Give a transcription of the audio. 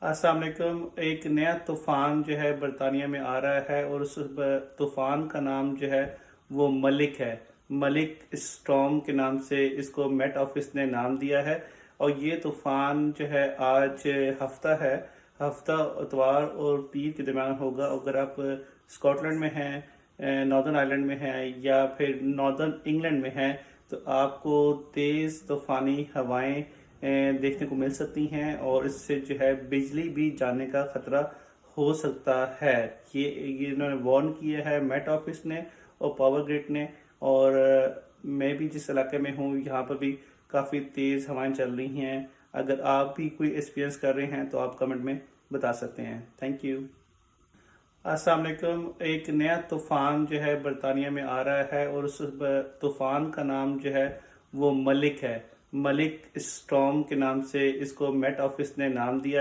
अस्सलाम वालेकुम। एक नया तूफ़ान जो है बरतानिया में आ रहा है और उस तूफ़ान का नाम जो है वो मलिक है। मलिक स्टॉर्म के नाम से इसको मेट ऑफिस ने नाम दिया है। और ये तूफ़ान जो है आज हफ्ता है, हफ्ता इतवार और पीर के दरमियान होगा। अगर आप स्कॉटलैंड में हैं, नॉर्दर्न आयरलैंड में हैं या फिर नॉर्दर्न इंग्लैंड में हैं, तो आपको तेज़ तूफ़ानी हवाएं देखने को मिल सकती हैं और इससे जो है बिजली भी जाने का खतरा हो सकता है। ये इन्होंने वार्न किया है मेट ऑफिस ने और पावर ग्रिड ने। और मैं भी जिस इलाके में हूँ यहाँ पर भी काफ़ी तेज़ हवाएं चल रही हैं। अगर आप भी कोई एक्सपीरियंस कर रहे हैं तो आप कमेंट में बता सकते हैं। Thank you. अस्सलाम वालेकुम। एक नया तूफ़ान जो है बरतानिया में आ रहा है और उस तूफ़ान का नाम जो है वो मलिक है। मलिक स्टॉर्म के नाम से इसको मेट ऑफिस ने नाम दिया है।